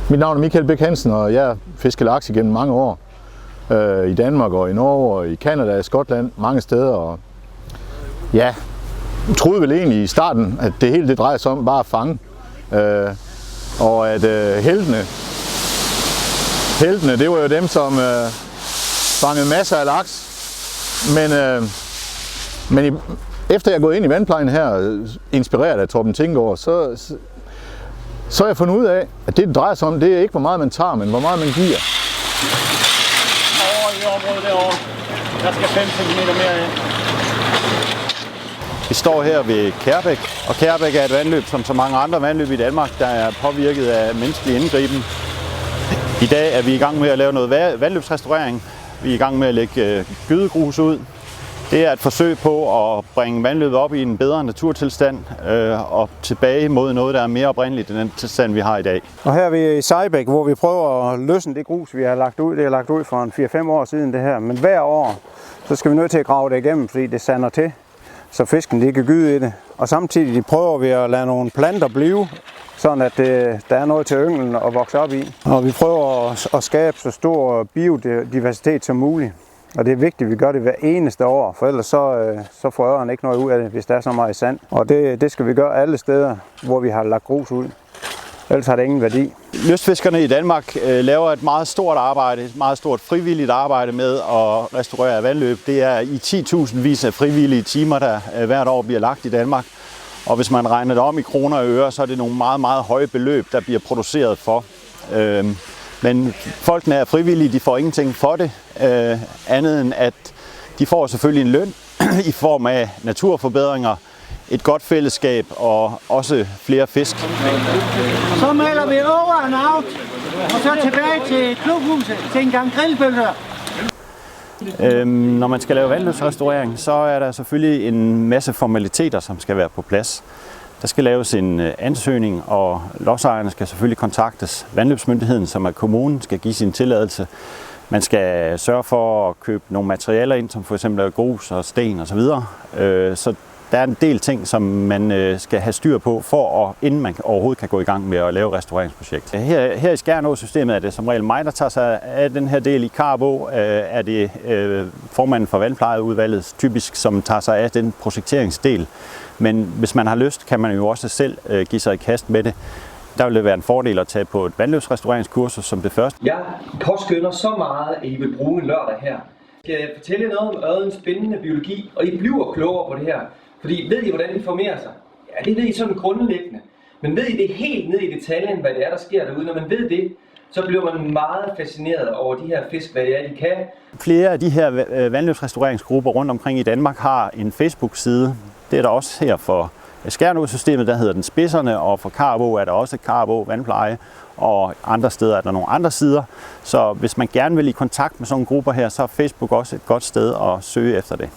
Mit navn er Michael Bæk Hansen, og jeg har fisket laks igennem mange år. I Danmark og i Norge og i Canada og Skotland, mange steder. Og ja, jeg troede vel egentlig i starten, at det hele det drejer sig om bare at fange. Og at heltene, det var jo dem, som fangede masser af laks. Men efter jeg er gået ind i vandplejen her, inspireret af Torben Tinggaard, så har jeg fundet ud af, at det drejer sig om, det er ikke hvor meget man tager, men hvor meget man giver. Over i området derovre, der skal 5 cm mere ind. Vi står her ved Kærbæk, og Kærbæk er et vandløb, som så mange andre vandløb i Danmark, der er påvirket af menneskelig indgriben. I dag er vi i gang med at lave noget vandløbsrestaurering. Vi er i gang med at lægge gydegrus ud. Det er et forsøg på at bringe vandløbet op i en bedre naturtilstand og tilbage mod noget, der er mere oprindeligt end den tilstand, vi har i dag. Og her er vi i Sejbæk, hvor vi prøver at løsne det grus, vi har lagt ud. Det er lagt ud for en 4-5 år siden det her. Men hver år, så skal vi nødt til at grave det igennem, fordi det sander til, så fisken de kan gyde i det. Og samtidig prøver vi at lade nogle planter blive, sådan at der er noget til ynglen at vokse op i. Og vi prøver at skabe så stor biodiversitet som muligt. Og det er vigtigt, at vi gør det hver eneste år, for ellers så får ørren ikke noget ud af det, hvis der er så meget sand. Og det skal vi gøre alle steder, hvor vi har lagt grus ud. Ellers har det ingen værdi. Lystfiskerne i Danmark laver et meget stort arbejde, et meget stort frivilligt arbejde med at restaurere vandløb. Det er i 10.000 vis af frivillige timer, der hvert år bliver lagt i Danmark. Og hvis man regner det om i kroner og øre, så er det nogle meget, meget høje beløb, der bliver produceret for. Men folkene er frivillige, de får ingenting for det, andet end at de får selvfølgelig en løn i form af naturforbedringer, et godt fællesskab og også flere fisk. Så melder vi over and out, og så tilbage til klubhuset til en gang grillbølger. Når man skal lave vandløbsrestaurering, så er der selvfølgelig en masse formaliteter, som skal være på plads. Der skal laves en ansøgning, og lodsejerne skal selvfølgelig kontaktes. Vandløbsmyndigheden, som er kommunen, skal give sin tilladelse. Man skal sørge for at købe nogle materialer ind, som f.eks. grus og sten osv. Så der er en del ting, som man skal have styr på, inden man overhovedet kan gå i gang med at lave restaureringsprojekt. Her i Skjernå-systemet er det som regel mig, der tager sig af den her del. I Karbo er det formanden for vandplejeudvalget typisk, som tager sig af den projekteringsdel. Men hvis man har lyst, kan man jo også selv give sig i kast med det. Der vil det være en fordel at tage på et vandløbsrestaureringskursus som det første. Jeg påskønner så meget, at I vil bruge en lørdag her. Jeg skal fortælle noget om ørredens spændende biologi, og I bliver klogere på det her. Fordi ved I, hvordan de formerer sig? Ja, det ved I sådan grundlæggende. Men ved I det helt ned i detaljen, hvad det er, der sker derude? Når man ved det, så bliver man meget fascineret over de her fisk, hvad det er, de kan. Flere af de her vandløbsrestaureringsgrupper rundt omkring i Danmark har en Facebook-side. Det er der også her for Skjernå-systemet, der hedder den Spidserne, og for Karbo er der også Karbo Vandpleje, og andre steder er der nogle andre sider. Så hvis man gerne vil i kontakt med sådan nogle grupper her, så er Facebook også et godt sted at søge efter det.